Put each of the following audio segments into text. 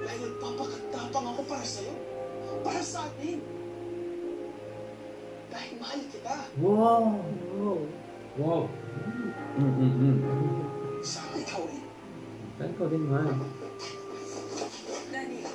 Dahil nagpapakatapang ako para sa'yo. Para sa atin. Dahil mahal kita. Wow! Wow. Sana ikaw rin. Saan ko din man? Dani.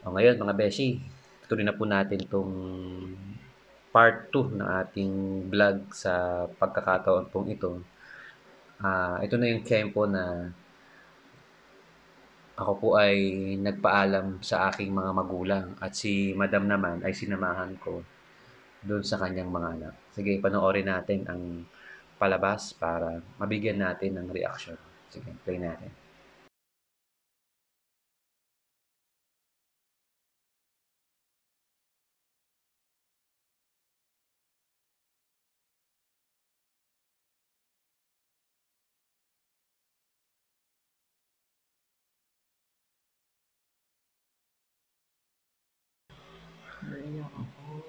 O ngayon mga beshi, tuloy na po natin itong part 2 ng ating vlog sa pagkakataon pong ito. Ito na yung tempo na ako po ay nagpaalam sa aking mga magulang at si Madam naman ay sinamahan ko doon sa kanyang mga anak. Sige, panoorin natin ang palabas para mabigyan natin ng reaction. Sige, play natin. Naiyak ako.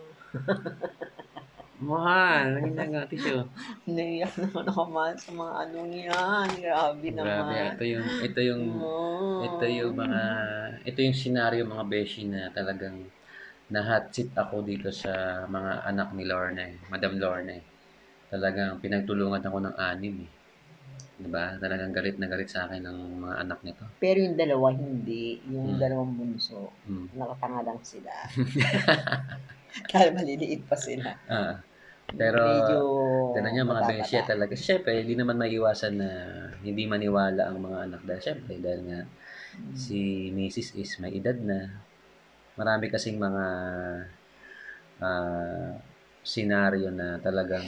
Mahal, nanginig ang tissue. Naiyak naman ako man sa mga anong yan. Grabe Grabe, naman. ito yung senaryo mga beshi na talagang na-hot seat ako dito sa mga anak ni Lorna, Madam Lorna. Talagang pinagtulungan ako ng anim eh. 'Di ba? Talagang galit na galit sa akin ng mga anak nito. Pero yung dalawa hindi. Yung Hmm. dalawang bunso. Hmm. Nakatanga lang sila. Dahil maliliit pa sila. Pero medyo ganun niya mga bata-bata. besya talaga. Siyempre, hindi naman maiiwasan na hindi maniwala ang mga anak dahil siyempre dahil nga si Mrs. is may edad na. Marami kasing mga senaryo na talagang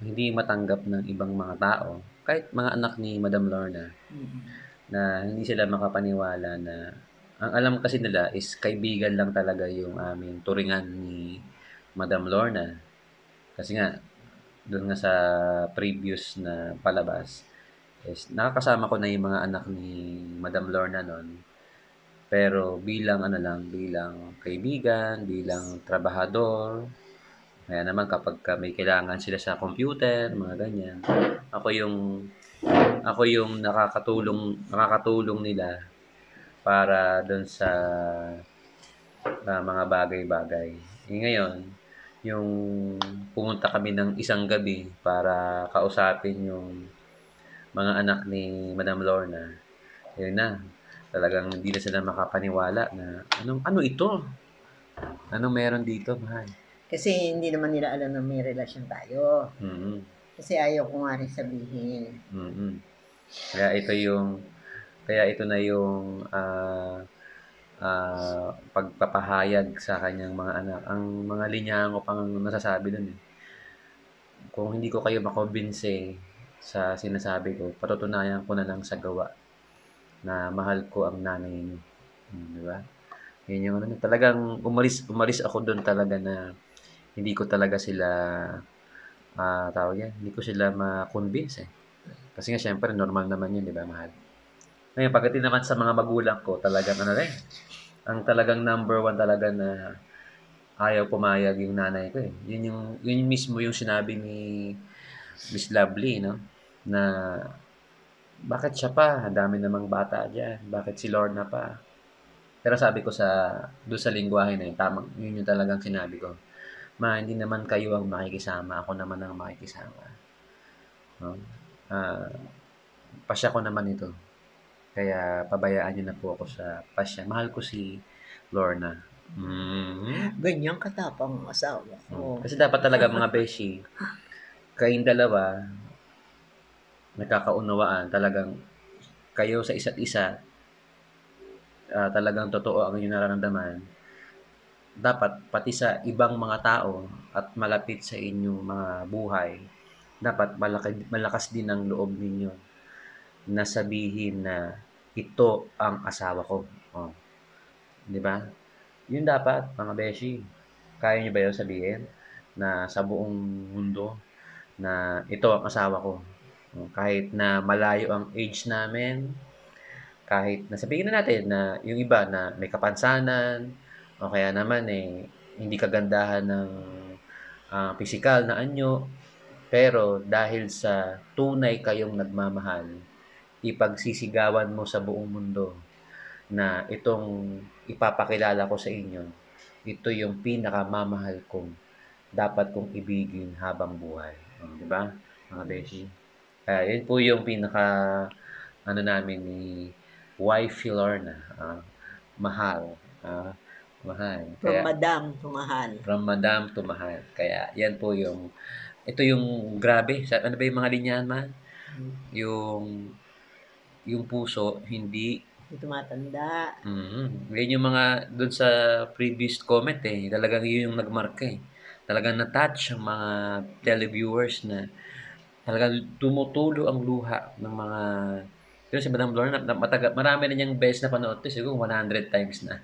hindi matanggap ng ibang mga tao. Kahit mga anak ni Madam Lorna na hindi sila makapaniwala na ang alam kasi nila is kaibigan lang talaga yung aming turingan ni Madam Lorna. Kasi nga, doon nga sa previous na palabas, is nakakasama ko na yung mga anak ni Madam Lorna noon. Pero bilang kaibigan, bilang trabahador, kaya naman kapag may kailangan sila sa computer, mga ganyan, ako yung nakakatulong nila para doon sa mga bagay-bagay. Ngayon, yung pumunta kami ng isang gabi para kausapin yung mga anak ni Madam Lorna. Yun na, talagang hindi na sila makapaniwala na ano ito? Anong meron dito, mahal? Kasi hindi naman nila alam na may relasyon tayo. Kasi ayaw ko nga rin sabihin. Kaya ito na yung pagpapahayag sa kanyang mga anak. Ang mga linya ko pang nasasabi dun eh. Kung hindi ko kayo makombinse sa sinasabi ko, patutunayan ko na lang sa gawa na mahal ko ang nanay niyo. Di ba? Yun yung talagang umalis ako doon talaga na hindi ko talaga sila hindi ko sila ma-convince eh. Kasi nga syempre normal naman yun, di ba, mahal? Ngayon, pagdating naman sa mga magulang ko, talagang ang talagang number one talaga na ayaw pumayag yung nanay ko eh. Yun mismo yung sinabi ni Miss Lovely, no? Na bakit siya pa? Ang dami namang bata diyan. Bakit si Lorna pa? Pero sabi ko doon sa lingwahe na yun, tamang, yun yung talagang sinabi ko. Ma, hindi naman kayo ang makikisama. Ako naman ang makikisama. No? Pasya ko naman ito. Kaya pabayaan niyo na po ako sa pasya. Mahal ko si Lorna. Ganyan katapang ang asawa ko. Kasi dapat talaga mga beshi, kayong dalawa, nagkakaunawaan, talagang kayo sa isa't isa, talagang totoo ang inyong nararamdaman. Dapat pati sa ibang mga tao at malapit sa inyong mga buhay, dapat malakas din ang loob ninyo na sabihin na ito ang asawa ko. Oh, 'di ba? Yun dapat, mga beshi. Kaya niyo ba yun sabihin na sa buong mundo na ito ang asawa ko? Oh, kahit na malayo ang age namin, kahit na sabihin na natin na yung iba na may kapansanan o kaya naman hindi kagandahan ng pisikal na anyo, pero dahil sa tunay kayong nagmamahal, ipagsisigawan mo sa buong mundo na itong ipapakilala ko sa inyo, ito yung pinakamamahal kong dapat kong ibigin habang buhay. Oh, di ba, mga beshi? Kaya yun po yung namin ni Wifey Lorna. Mahal. Mahal. From Kaya, madam to mahal. from madam to mahal. Kaya yan po ito yung grabe. Ano ba yung mga linyahan, man? Yung puso, hindi Hindi tumatanda. Yan yung mga doon sa previous comment talagang yun yung nagmarka Talagang na-touch ang mga televiewers na talagang tumutulo ang luha ng mga pero si Madam Lorna, marami na niyang beses na panood to, siguro 100 times na.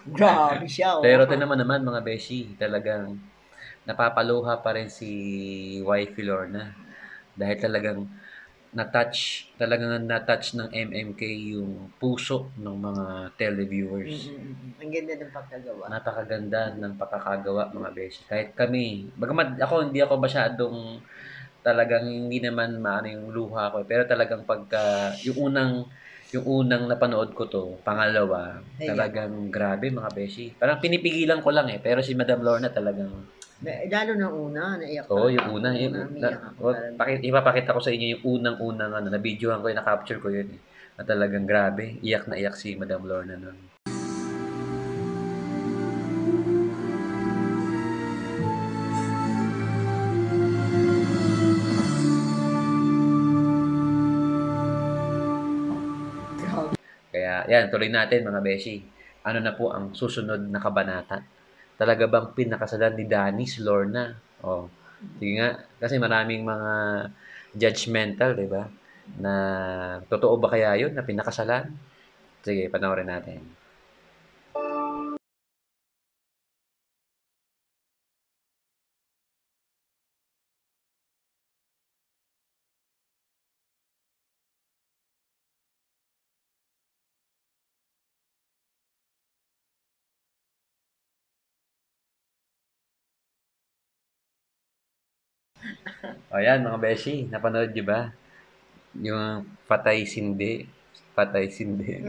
Grabe siya. Pero ito naman mga beshi, talagang napapaluha pa rin si Wifey Lorna. Dahil talagang na-touch ng MMK yung puso ng mga televiewers. Ang ganda ng pagkagawa. Napakaganda ng pagkakagawa, mga beshi. Kahit kami, bagamat hindi ako masyadong talagang hindi naman maano yung luha ko. Pero talagang pagka, yung unang napanood ko to, pangalawa, talagang grabe, mga beshi. Parang pinipigilan ko lang pero si Madam Lorna talagang lalo na una, naiyak Oo, yung una. Ipapakita ko sa inyo yung unang na-videohan ko, na-capture ko yun na talagang grabe. Iyak na iyak si Madam Lorna nun. Kaya, yan, tuloy natin, mga beshi. Ano na po ang susunod na kabanata? Talaga bang pinakasalan ni Danny si Lorna? Oh, sige nga. Kasi maraming mga judgmental, di ba? Na totoo ba kaya yun na pinakasalan? Sige, panoorin natin. O yan, mga beshi, napanood niyo ba? Yung patay sindi. Patay sindi.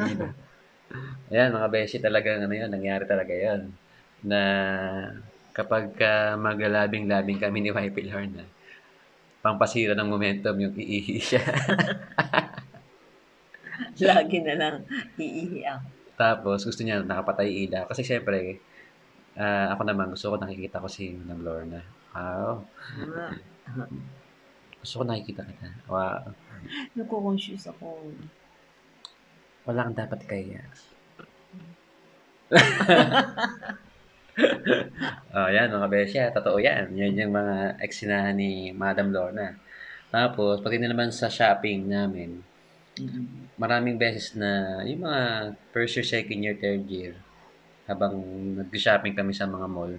Ayan, mga beshi, talagang yun, nangyari talaga yun. Na kapag magalabing-labing kami ni Wifey Lorna, pampasira ng momentum yung iihi siya. Lagi na lang iihi ako. Tapos, gusto niya nakapatay ilaw. Kasi syempre, ako naman, gusto ko nakikita ko si Madam Lorna. Wow. Gusto ko nakikita kita. Wow. Naku-conscious ako. Wala kang dapat kaya. Yan, mga besya. Totoo yan. Yan yung mga eksinahan ni Madam Lorna. Tapos, pati na naman sa shopping namin, maraming beses na yung mga first year, second year, third year, habang nag-shopping kami sa mga mall,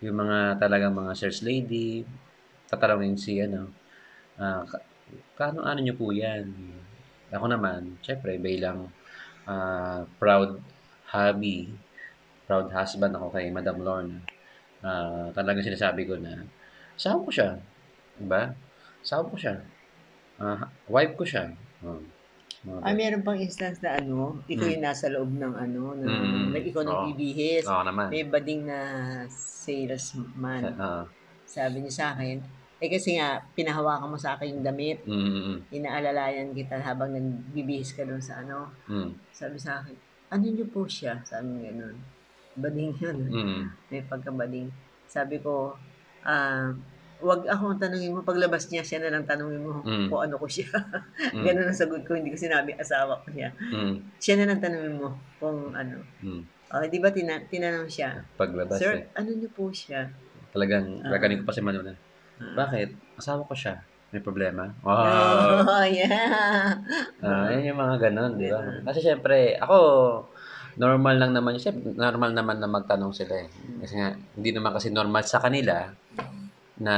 yung mga talagang mga sales lady, tatalawin si ano nyo po yan? Ako naman, syempre, bilang proud husband ako kay Madam Lorna. Talagang sinasabi ko na, asawa ko siya. Diba? Asawa ko siya. Wife ko siya. Meron pang instance na ikaw yung nasa loob ng ikaw nang bibihis. Naman. May bading na salesman. Sabi niya sa akin, kasi nga, pinahawakan mo sa akin yung damit. Inaalalayan kita habang nagbibihis ka doon sa Sabi sa akin, ano niyo po siya? Sabi niya gano'n. Bading yun. May pagkabading. Sabi ko, wag akong tanungin mo, paglabas niya, siya na lang tanungin mo kung ano ko siya. Ganun ang sagot ko, hindi ko sinabi asawa ko siya. Siya na lang tanungin mo kung ano. Di ba tinanong siya, paglabas Sir, ano niyo po siya? Talagang gaganin ko pa si Manuna. Bakit? Asawa ko siya. May problema? Oh, yeah. Yan yung mga ganun, di ba? Kasi syempre, ako, normal lang naman. Syempre, normal naman na magtanong sila eh. Kasi nga, hindi naman kasi normal sa kanila na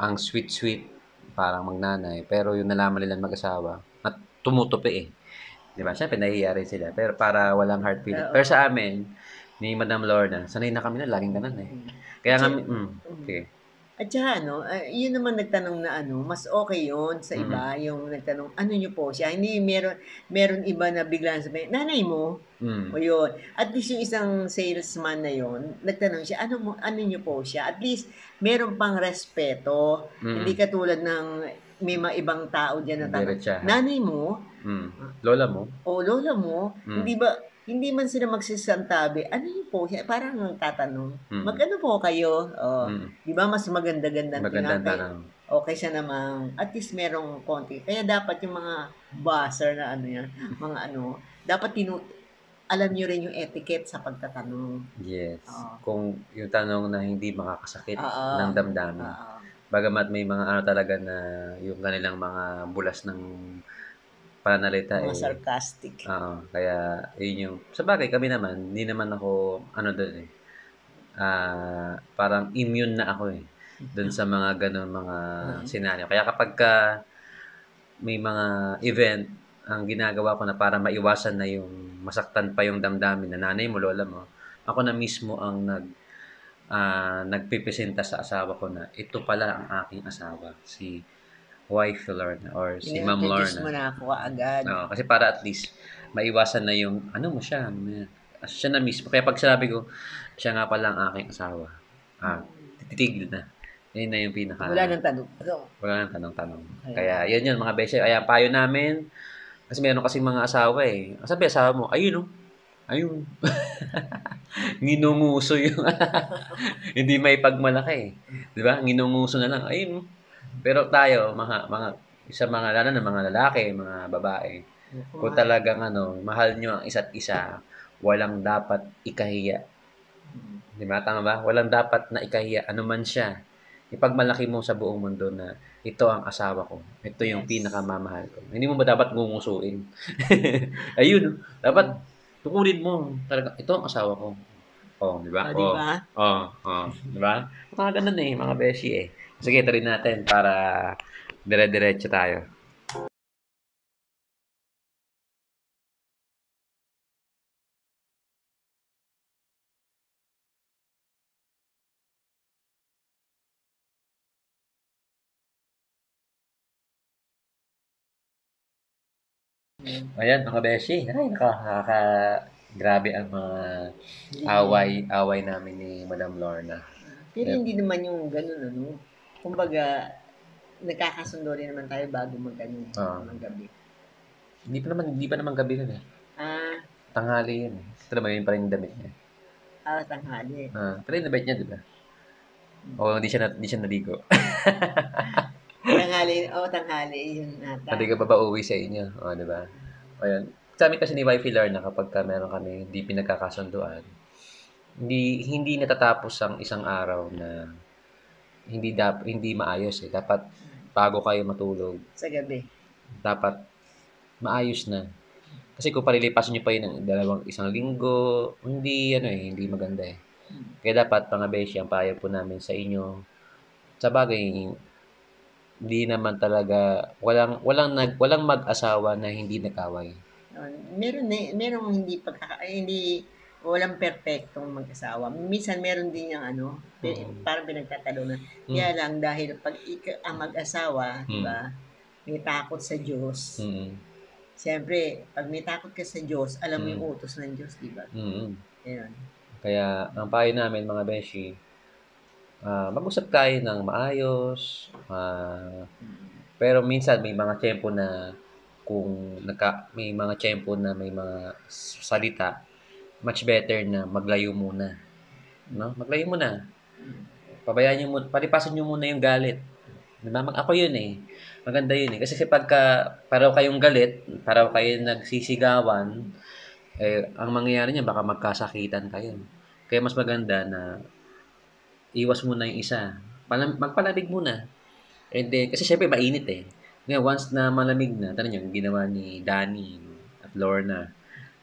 ang sweet-sweet, parang magnanay. Pero yung nalaman nila mag-asawa, at tumutupi eh. Di ba? Syempre, nahihiya rin sila. Pero para walang hard feeling. Pero sa amin, ni Madam Lorna, sanay na kami na, laging ganun eh. Kaya nga, okay. At saka yun naman nagtanong na mas okay yun sa iba, yung nagtanong, ano niyo po siya? Hindi, meron iba na biglang sabihin, nanay mo? O yun. At least yung isang salesman na yun, nagtanong siya, ano niyo po siya? At least, meron pang respeto. Hindi katulad ng may mga ibang tao dyan na tanong, nanay mo? Lola mo? O lola mo? Hindi man sila magsisantabi, ano yun po siya? Parang tatanong, magkano po kayo? Di ba mas maganda-gandang tinatay? Okay siya namang, at least merong konti. Kaya dapat yung mga buzzer na mga dapat alam nyo rin yung etiquette sa pagtatanong. Yes. Kung yung tanong na hindi makakasakit ng damdamin. Bagamat may mga talaga na yung kanilang mga bulas ng pananalita mga sarcastic. Kaya yun yung, sa bagay kami naman, hindi naman ako, doon eh, parang immune na ako eh, doon sa mga ganun mga senaryo. Kaya kapag may mga event, ang ginagawa ko na para maiwasan na yung masaktan pa yung damdamin na nanay mo, lola mo, ako na mismo ang nagpipresenta sa asawa ko na ito pala ang aking asawa, si wife Lorna or si Ma'am Lorna. Mo na ako agad. Kasi para at least maiwasan na yung mo siya. Siya na mismo. Kaya pag sinabi ko, siya nga pala ang aking asawa. Titigil na. Yun na yung pinaka... Wala nang tanong. Wala nang tanong-tanong. Kaya yun mga besya. Kaya payo namin. Kasi meron kasing mga asawa eh. Sabi asawa mo, ayun ayun. Nginunguso yung... Hindi may pagmalaki. Diba? Nginunguso na lang. Ayun. Pero tayo, lalo na mga lalaki, mga babae, kung talagang mahal nyo ang isa't isa, walang dapat ikahiya. Di ba? Tama ba? Walang dapat na ikahiya. Ano man siya. Ipagmalaki mo sa buong mundo na ito ang asawa ko. Ito yung pinakamamahal ko. Hindi mo ba dapat ngungusuin? Ayun. Dapat tukurin mo. Talaga, ito ang asawa ko. Di ba? Di ba? Di ba? Mga ganun eh, mga beshi eh. Sige, tuloy natin para dire-diretso tayo. Ayan, mga beshi. Ay, grabe ang mga away namin ni Madam Lorna. Pero hindi naman yung ganun, kumbaga, nagkakasundo rin naman tayo bago mag-gabi. Hindi pa naman gabi rin eh. Tanghali yun eh. Ito naman yun pa rin yung damit niya. Tanghali. Pero yung damit niya, di ba? O hindi siya naligo. Tanghali yun nata. Hindi ka pa ba uwi sa inyo? Di ba? Ayan. Sa amin kasi ni Wifey Lorna kapag meron kami hindi pinagkakasunduan, hindi natatapos ang isang araw na hindi maayos eh. Dapat bago kayo matulog sa gabi, dapat maayos na. Kasi kung palilipasin niyo pa yun ng isang linggo, hindi maganda eh. Kaya dapat mga beshi, ang payo po namin sa inyo, sa bagay, hindi naman talaga walang mag-asawa na hindi nag-away. Merong hindi walang perpektong mag-asawa. Minsan meron din yung parang pinagtatalunan. Kaya lang dahil pag ang mag-asawa, di ba? May takot sa Diyos. Siyempre, pag may takot ka sa Diyos, alam mo yung utos ng Diyos, di ba? Ayun. Kaya ang payo namin mga beshi, mag-usap tayo ng maayos. Pero minsan may mga tiyempo na may mga tiyempo na may mga salita, much better na maglayo muna. No? Maglayo muna. Pabayaan niyo muna, palipasan niyo muna yung galit. Diba? Ako yun eh. Maganda yun eh. Kasi pagka paraw kayong galit, paraw kayo nagsisigawan, ang mangyayari niya baka magkasakitan kayo. Kaya mas maganda na iwas muna yung isa. Magpalamig muna. And then, kasi syempre mainit eh. Ngayon, once na malamig na, tanong yung ginawa ni Danny at Lorna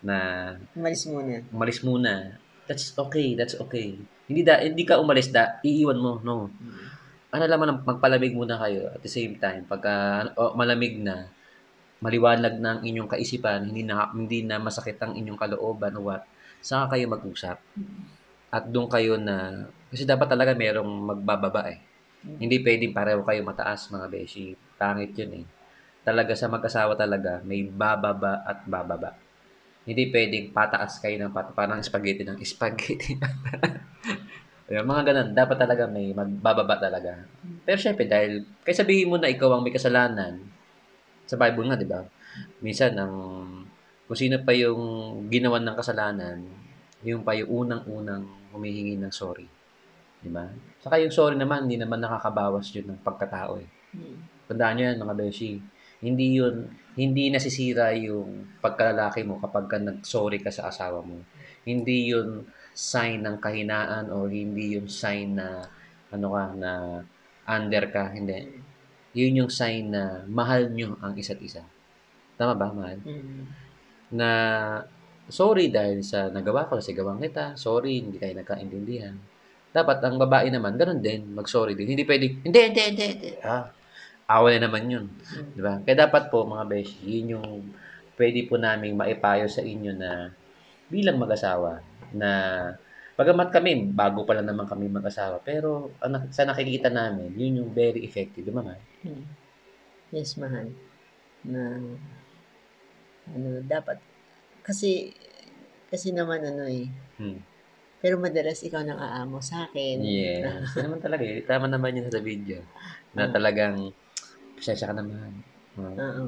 na umalis muna. That's okay. Hindi ka umalis, iiwan mo, no. Ano naman, magpalamig muna kayo at the same time. Pagka malamig na, maliwanag na ang inyong kaisipan, hindi na masakit ang inyong kalooban o what, saka kayo mag-usap. At doon kayo na, kasi dapat talaga merong magbababa eh. Hindi pwedeng pareho kayo mataas, mga beshi. Pangit yun eh. Talaga sa mag-asawa talaga, may bababa at bababa. Hindi pwedeng pataas kayo ng parang spaghetti ng spaghetti. Yung mga ganun, dapat talaga may magbababa talaga. Pero syempre, dahil, kaya sabihin mo na ikaw ang may kasalanan, sa Bible nga, di ba? Minsan, kung sino pa yung ginawan ng kasalanan, yung pa yung unang-unang humihingi ng sorry. Di ba? Saka yung sorry naman, hindi naman nakakabawas yun ng pagkatao eh. Tandaan nyo yan, mga beshi. Hindi nasisira yung pagkalalaki mo kapag ka nag-sorry ka sa asawa mo. Hindi yun sign ng kahinaan o hindi yung sign na na under ka. Hindi. Yun yung sign na mahal nyo ang isa't isa. Tama ba, mahal? Na sorry dahil sa nagawa ko, sa gawang kita. Sorry, hindi tayo nagkaintindihan. Dapat ang babae naman, ganun din, mag-sorry din. Hindi pwedeng, hindi. Awal na naman yun. Diba? Kaya dapat po, mga beshi, yun yung pwede po naming maipayo sa inyo na bilang mag-asawa, na pagamat kami, bago pa lang naman kami mag-asawa, pero sa nakikita namin, yun yung very effective. Diba, mahal? Yes, mahal. Na, dapat, kasi naman pero madalas ikaw nang aamo sa akin. Yes. Yan naman talaga eh. Tama naman yun sa video. Na talagang, pasensya ka naman.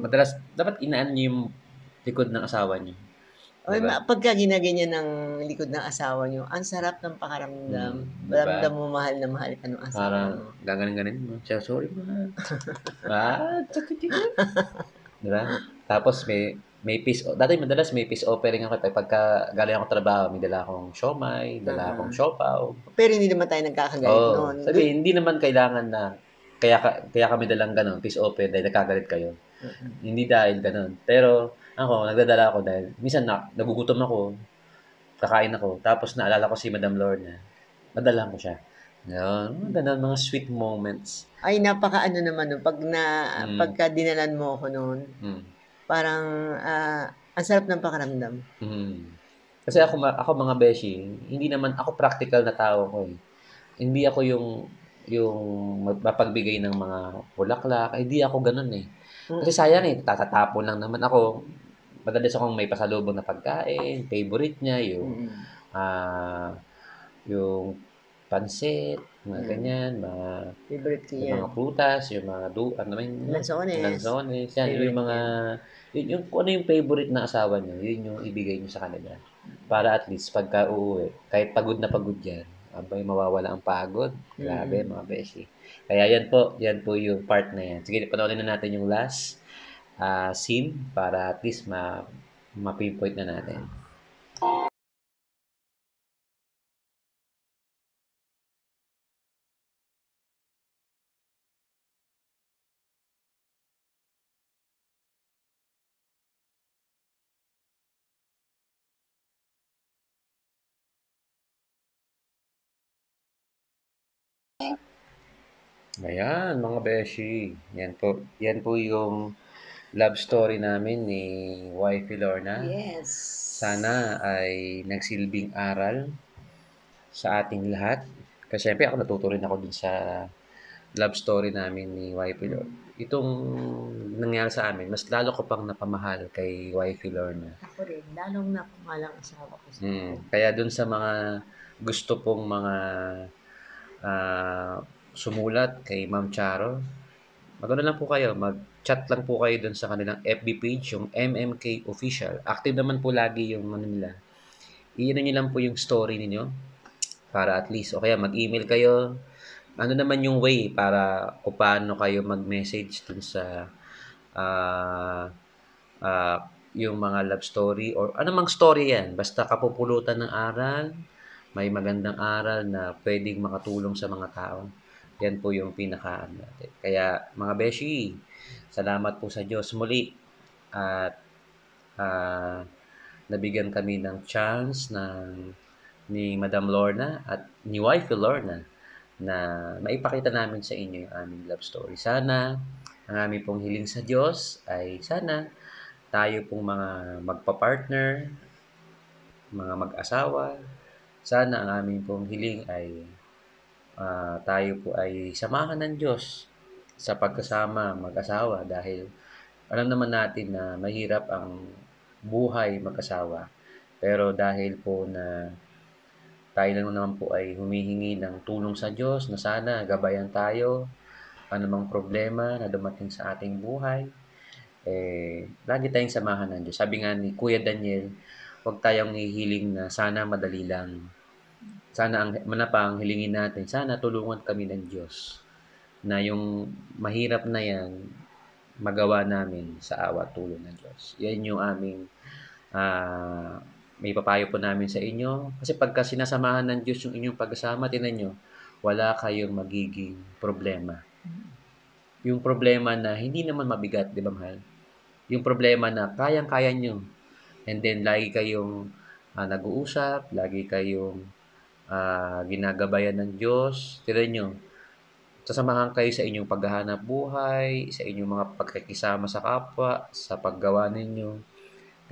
Madalas, dapat inaan niyo yung likod ng asawa niyo. Diba? Pagka ginaganyan ng likod ng asawa niyo, ang sarap ng pakaramdam. Ramdam mo mahal na mahal ka ng asawa mo. Parang gaganin mo. Siya, sorry mahal. Sakit yun. Diba? Tapos may peace, dati madalas may peace offering ako pagka galing ako trabaho, may dala akong siomay, dala akong siopaw. Pero hindi naman tayo nagkakagalit noon. Sabi, hindi naman kailangan na kaya kami dalang ganun, peace offering dahil nagkagalit kayo. Hindi dahil ganun. Pero ako, nagdadala ako dahil minsan nagugutom ako, kakain ako, tapos naalala ko si Madam Lorna, nadalahan ko siya. Yun, ganun, mga sweet moments. Ay, napaka-ano naman nun. Pagka dinalan mo ako noon, parang ang sarap ng pakaramdam. Kasi ako mga beshi, hindi naman ako practical na tao ko eh. Hindi ako yung mapagbigay ng mga bulaklak, hindi ako ganun eh. Kasi sayang eh, tatatapon lang naman ako. Madalas akong may pasalubong na pagkain, favorite niya yung pansit, mga ganyan, mga favorite ko yan. Mga prutas, yung mga lansones, yan, yung mga yung kung ano yung favorite na asawa niyo, yun yung ibigay niyo sa kanila. Para at least pagka uuwi, kahit pagod na pagod yan, abay mawawala ang pagod. Grabe, mga beshi. Kaya yan po yung part na yan. Sige, panoorin na natin yung last scene para at least ma-pinpoint na natin. Ayan, mga beshi. Yan po yung love story namin ni Wifey Lorna. Yes. Sana ay nagsilbing aral sa ating lahat. Kasi syempre ako natuto rin ako dun sa love story namin ni Wifey Lorna. Itong nangyari sa amin, mas lalo ko pang napamahal kay Wifey Lorna. Ako rin, lalong napamahal ang asawa ko. Kaya dun sa mga gusto pong mga sumulat kay Ma'am Charo, magano lang po kayo, mag-chat lang po kayo dun sa kanilang FB page, yung MMK Official. Active naman po lagi yung nila. Iyan nyo lang po yung story ninyo para at least, o kaya mag-email kayo. Ano naman yung way para o paano kayo mag-message dun sa yung mga love story or anumang story yan. Basta kapupulutan ng aral, may magandang aral na pwedeng makatulong sa mga tao. Yan po yung pinakaano natin. Kaya mga beshi, salamat po sa Diyos muli at nabigyan kami ng chance ni Madam Lorna at ni Wifey Lorna na maipakita namin sa inyo yung aming love story. Sana ang aming pong hiling sa Diyos ay sana tayo pong mga magpa-partner, mga mag-asawa, sana ang aming pong hiling ay tayo po ay samahan ng Diyos sa pagkasama mag-asawa dahil alam naman natin na mahirap ang buhay mag-asawa. Pero dahil po na tayo lang naman po ay humihingi ng tulong sa Diyos na sana gabayan tayo anumang problema na dumating sa ating buhay, lagi tayong samahan ng Diyos. Sabi nga ni Kuya Daniel, huwag tayong hihiling na sana madali lang. Sana ang hilingin natin, sana tulungan kami ng Diyos na yung mahirap na yan magawa namin sa awa at tulong ng Diyos. Yan yung aming may papayo po namin sa inyo. Kasi pagka sinasamahan ng Diyos yung inyong pagkasama, tinan nyo, wala kayong magiging problema. Yung problema na hindi naman mabigat, di ba mahal? Yung problema na kayang-kaya nyo. And then, lagi kayong nag-uusap, lagi kayong ginagabayan ng Diyos. Tinan nyo, sasamahan kayo sa inyong paghahanap buhay, sa inyong mga pagkikisama sa kapwa, sa paggawa ninyo.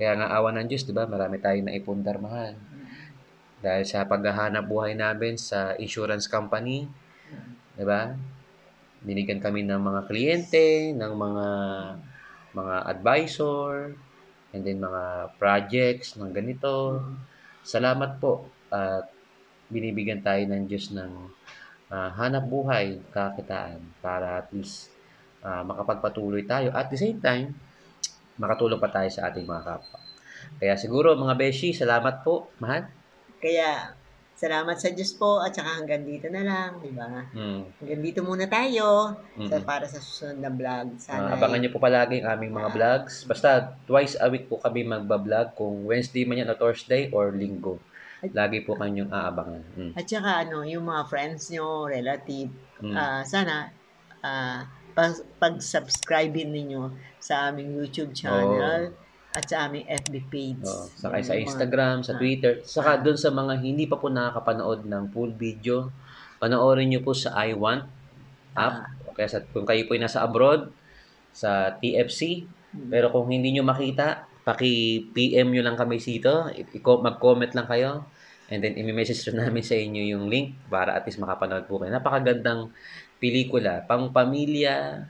Kaya nga awa ng Diyos, di ba? Marami tayong naipundar, mahal. Dahil sa paghahanap buhay namin sa insurance company, di ba? Binigyan kami ng mga kliyente, ng mga advisor, and then mga projects ng ganito. Salamat po. At binibigyan tayo ng Diyos ng hanap buhay, kakitaan, para at least makapagpatuloy tayo. At the same time, makatulong pa tayo sa ating mga kapwa. Kaya siguro mga beshi, salamat po, mahal. Kaya salamat sa Diyos po at saka hanggang dito na lang, di ba? Hanggang dito muna tayo para sa susunod na vlog. Sana abangan niyo po palagi ang aming mga vlogs. Basta twice a week po kami magba-vlog, kung Wednesday man yan o Thursday or Linggo. Lagi po kanyang aabangan. At saka yung mga friends nyo, relative, sana pag-subscribe ninyo sa aming YouTube channel at sa aming FB page. Saka sa Instagram, sa Twitter. Saka doon sa mga hindi pa po nakakapanood ng full video, panoorin nyo po sa iWant app. Kaya kung kayo po ay nasa abroad, sa TFC. Pero kung hindi nyo makita, paki-PM nyo lang kami dito. Mag-comment lang kayo. And then, i-message namin sa inyo yung link para at least makapanood po kayo. Napakagandang pelikula. Pang pamilya,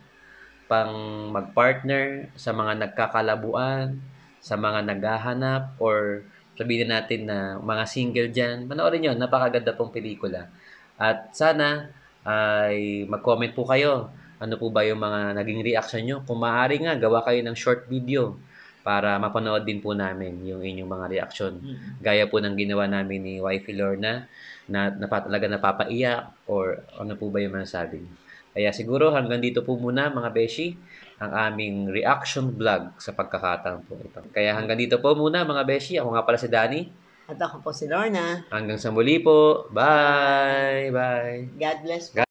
pang mag-partner, sa mga nagkakalabuan, sa mga naghahanap, or sabihin natin na mga single dyan. Panoorin nyo, napakaganda pong pelikula. At sana ay mag-comment po kayo. Ano po ba yung mga naging reaction nyo? Kung maaari nga, gawa kayo ng short video para mapanood din po namin yung inyong mga reaction. Gaya po ng ginawa namin ni Wifey Lorna na talaga napapaiyak or ano po ba yung masasabi niyo. Kaya siguro hanggang dito po muna mga beshi ang aming reaction vlog sa pagkakataon po ito. Kaya hanggang dito po muna mga beshi. Ako nga pala si Danny. At ako po si Lorna. Hanggang sa muli po. Bye! Bye! God bless po.